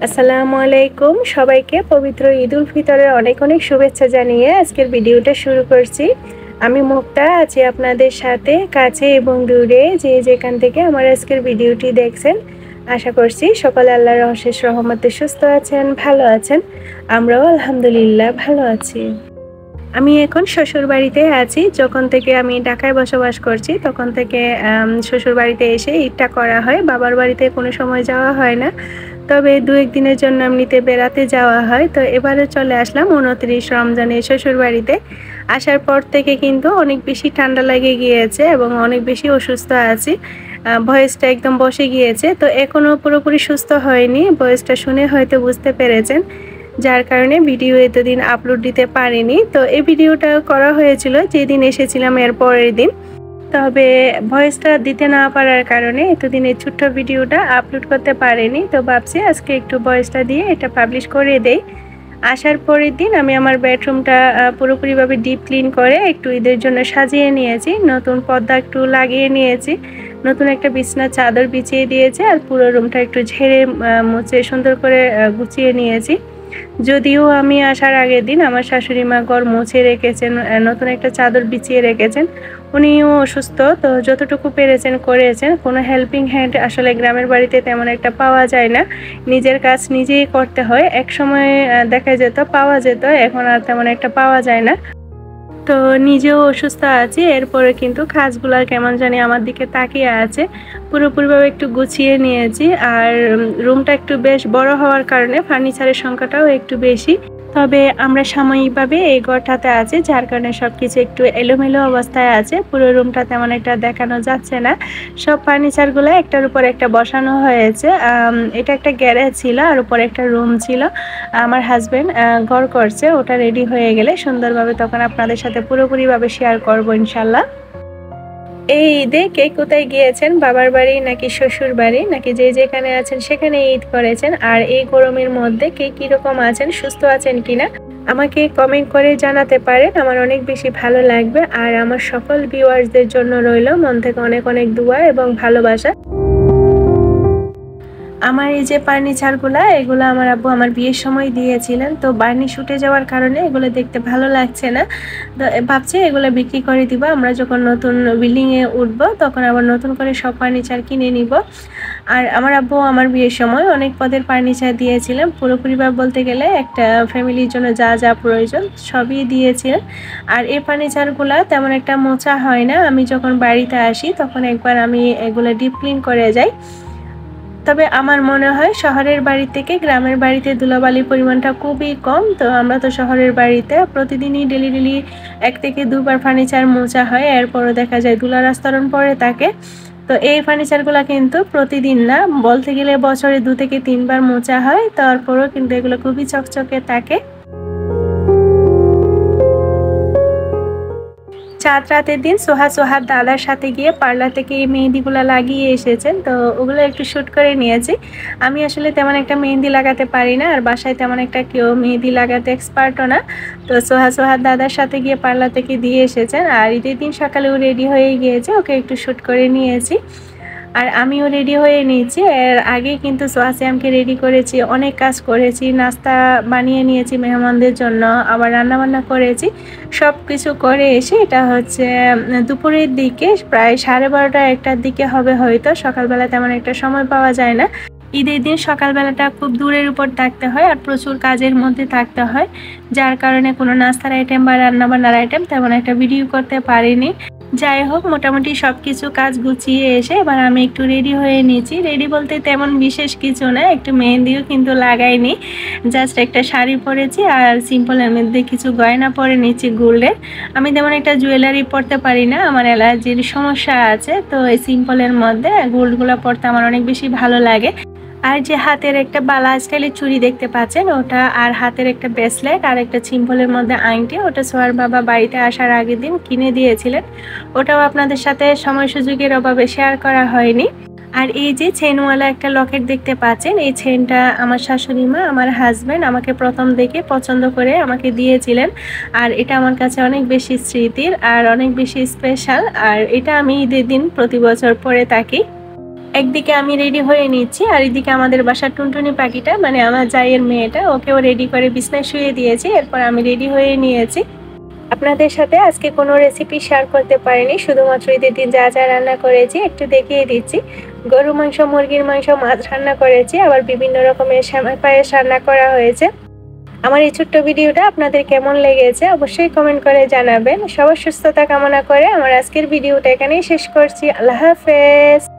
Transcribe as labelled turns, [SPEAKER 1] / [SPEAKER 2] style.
[SPEAKER 1] আসসালামু আলাইকুম সবাইকে পবিত্র ঈদ উল ফিতরের অনেক অনেক শুভেচ্ছা জানিয়ে আজকের ভিডিওটা শুরু করছি। আমি মুক্তা আছি আপনাদের সাথে কাছে এবং দূরে যে যেখান থেকে আমার আজকের ভিডিওটি দেখছেন। আশা করছি সকলে আল্লাহর অশেষ রহমতে সুস্থ আছেন, ভালো আছেন। আমরাও আলহামদুলিল্লাহ ভালো আছি। আমি এখন শ্বশুর বাড়িতে আছি। যখন থেকে আমি ঢাকায় বসবাস করছি তখন থেকে শ্বশুর বাড়িতে এসে ঈদটা করা হয়। বাবার বাড়িতে কোনো সময় যাওয়া হয় না, তবে দু একদিনের জন্য এমনিতে বেড়াতে যাওয়া হয়। তো এবারে চলে আসলাম 29 রমজানে শ্বশুর বাড়িতে। আসার পর থেকে কিন্তু অনেক বেশি ঠান্ডা লেগে গিয়েছে এবং অনেক বেশি অসুস্থ আছি। ভয়েসটা একদম বসে গিয়েছে, তো এখনও পুরোপুরি সুস্থ হয়নি। ভয়েসটা শুনে হয়তো বুঝতে পেরেছেন, যার কারণে ভিডিও এতদিন আপলোড দিতে পারিনি। তো এই ভিডিওটা করা হয়েছিল যেদিন এসেছিলাম এর পরের দিন, তবে ভয়েসটা দিতে না পারার কারণে এতদিন এই ছোট্ট ভিডিওটা আপলোড করতে পারিনি। তো ভাবছি আজকে একটু ভয়েসটা দিয়ে এটা পাবলিশ করে দেই। আসার পরের দিন আমি আমার বেডরুমটা পুরোপুরিভাবে ডিপ ক্লিন করে একটু ঈদের জন্য সাজিয়ে নিয়েছি। নতুন পর্দা একটু লাগিয়ে নিয়েছি, নতুন একটা বিছানার চাদর বিছিয়ে দিয়েছি, আর পুরো রুমটা একটু ঝেড়ে মুছে সুন্দর করে গুছিয়ে নিয়েছি। যদিও আমি আসার আগের দিন আমার শাশুড়ি মা ঘর মুছে রেখেছেন, নতুন একটা চাদর বিছিয়ে রেখেছেন। উনিও অসুস্থ, তো যতটুকু পেরেছেন করেছেন। কোনো হেল্পিং হ্যান্ড আসলে গ্রামের বাড়িতে তেমন একটা পাওয়া যায় না, নিজের কাজ নিজেই করতে হয়। এক সময় দেখা যেত পাওয়া যেত, এখন আর তেমন একটা পাওয়া যায় না। তো নিজেও অসুস্থ আছি, এরপরে কিন্তু কাজগুলো কেমন জানি আমার দিকে তাকিয়ে আছে। পুরোপুরিভাবে একটু গুছিয়ে নিয়েছি, আর রুমটা একটু বেশ বড় হওয়ার কারণে ফার্নিচারের সংখ্যাটাও একটু বেশি। তবে আমরা সাময়িকভাবে এই ঘরটাতে আছি, যার কারণে সব কিছু একটু এলোমেলো অবস্থায় আছে। পুরো রুমটা তেমন একটা দেখানো যাচ্ছে না। সব ফার্নিচারগুলো একটার উপর একটা বসানো হয়েছে। এটা একটা গ্যারেজ ছিল আর উপরে একটা রুম ছিল। আমার হাজব্যান্ড ঘর করছে, ওটা রেডি হয়ে গেলে সুন্দরভাবে তখন আপনাদের সাথে পুরোপুরিভাবে শেয়ার করবো ইনশাল্লাহ। এই ঈদে কে কোথায় গিয়েছেন, বাবার বাড়ি নাকি শ্বশুর বাড়ি, নাকি যে যেখানে আছেন সেখানে ঈদ করেছেন? আর এই গরমের মধ্যে কে কীরকম আছেন, সুস্থ আছেন কিনা আমাকে কমেন্ট করে জানাতে পারেন। আমার অনেক বেশি ভালো লাগবে। আর আমার সকল ভিউয়ার্সদের জন্য রইল মন থেকে অনেক অনেক দোয়া এবং ভালোবাসা। আমার এই যে ফার্নিচারগুলো, এগুলো আমার আব্বু আমার বিয়ের সময় দিয়েছিলেন। তো বার্নিশ উঠে যাওয়ার কারণে এগুলো দেখতে ভালো লাগছে না। তো ভাবছি এগুলো বিক্রি করে দিব। আমরা যখন নতুন বিল্ডিংয়ে উঠবো তখন আবার নতুন করে সব ফার্নিচার কিনে নিব। আর আমার আব্বু আমার বিয়ের সময় অনেক পদের ফার্নিচার দিয়েছিলেন। পুরোপুরিভাবে বলতে গেলে একটা ফ্যামিলির জন্য যা যা প্রয়োজন সবই দিয়েছিলেন। আর এই ফার্নিচারগুলো তেমন একটা মোছা হয় না। আমি যখন বাড়িতে আসি তখন একবার আমি এগুলো ডিপ ক্লিন করে যাই। তবে আমার মনে হয় শহরের বাড়ি থেকে গ্রামের বাড়িতে ধুলাবালির পরিমাণটা খুবই কম। তো আমরা তো শহরের বাড়িতে প্রতিদিনই ডেলি 1 থেকে 2 বার ফার্নিচার মোছা হয়, এরপরও দেখা যায় ধুলার আস্তরণ পড়ে থাকে। তো এই ফার্নিচারগুলো কিন্তু প্রতিদিন না, বলতে গেলে বছরে 2 থেকে 3 বার মোছা হয়, তারপরও কিন্তু এগুলো খুবই চকচকে থাকে। চাঁদ রাতের দিন সোহার দাদার সাথে গিয়ে পার্লার থেকে এই মেহেন্দিগুলো লাগিয়ে এসেছেন। তো ওগুলো একটু শ্যুট করে নিয়েছি। আমি আসলে তেমন একটা মেহেন্দি লাগাতে পারি না, আর বাসায় তেমন একটা কেউ মেহেন্দি লাগাতে এক্সপার্টও না। তো সোহার দাদার সাথে গিয়ে পার্লার থেকে দিয়ে এসেছেন, আর ঈদের দিন সকালেও রেডি হয়ে গিয়েছে, ওকে একটু শ্যুট করে নিয়েছি। আর আমিও রেডি হয়ে নিয়েছি। এর আগে কিন্তু সোয়াসিয়ামকে রেডি করেছি, অনেক কাজ করেছি, নাস্তা বানিয়ে নিয়েছি মেহমানদের জন্য, আবার রান্নাবান্না করেছি। সব কিছু করে এসে এটা হচ্ছে দুপুরের দিকে, প্রায় 12:30-1টার দিকে হবে হয়তো। সকালবেলা তেমন একটা সময় পাওয়া যায় না। ঈদের দিন সকালবেলাটা খুব দূরের উপর থাকতে হয় আর প্রচুর কাজের মধ্যে থাকতে হয়, যার কারণে কোনো নাস্তার আইটেম বা রান্নাবান্নার আইটেম তেমন একটা ভিডিও করতে পারিনি। যাই হোক, মোটামুটি সব কিছু কাজ গুছিয়ে এসে এবার আমি একটু রেডি হয়ে নিয়েছি। রেডি বলতে তেমন বিশেষ কিছু না, একটু মেহেন্দিও কিন্তু লাগাইনি, জাস্ট একটা শাড়ি পরেছি আর সিম্পলের মধ্যে কিছু গয়না পরে নিয়েছি গোল্ডের। আমি তেমন একটা জুয়েলারি পরতে পারি না, আমার অ্যালার্জির সমস্যা আছে। তো এই সিম্পলের মধ্যে গোল্ডগুলো পরতে আমার অনেক বেশি ভালো লাগে। আর যে হাতের একটা বালা স্টাইলের চুড়ি দেখতে পাচ্ছেন ওটা, আর হাতের একটা ব্রেসলেট আর একটা সিম্পলের মধ্যে আংটি, ওটা সোহার বাবা বাড়িতে আসার আগের দিন কিনে দিয়েছিলেন। ওটাও আপনাদের সাথে সময় সুযোগের অভাবে শেয়ার করা হয়নি। আর এই যে চেনওয়ালা একটা লকেট দেখতে পাচ্ছেন, এই চেনটা আমার শাশুড়ি মা আমার হাজব্যান্ড আমাকে প্রথম দেখে পছন্দ করে আমাকে দিয়েছিলেন। আর এটা আমার কাছে অনেক বেশি স্মৃতির আর অনেক বেশি স্পেশাল। আর এটা আমি ঈদের দিন প্রতি বছর পরে থাকি। একদিকে আমি রেডি হয়ে নিচ্ছি আর এদিকে আমাদের বাসার টুনটুনি পাখিটা মানে আমার জায়ের মেয়েটা ওকেও রেডি করে বিছনায় শুয়ে দিয়েছি। এরপর আমি রেডি হয়ে নিয়েছি। আপনাদের সাথে আজকে কোনো রেসিপি শেয়ার করতে পারিনি, শুধুমাত্র ঈদের দিন যা যা রান্না করেছি একটু দেখিয়ে দিচ্ছি। গরু মাংস, মুরগির মাংস, মাছ রান্না করেছি, আবার বিভিন্ন রকমের সেমাই পায়েস রান্না করা হয়েছে। আমার এই ছোট্ট ভিডিওটা আপনাদের কেমন লেগেছে অবশ্যই কমেন্ট করে জানাবেন। সবার সুস্থতা কামনা করে আমার আজকের ভিডিওটা এখানেই শেষ করছি। আল্লাহ হাফেজ।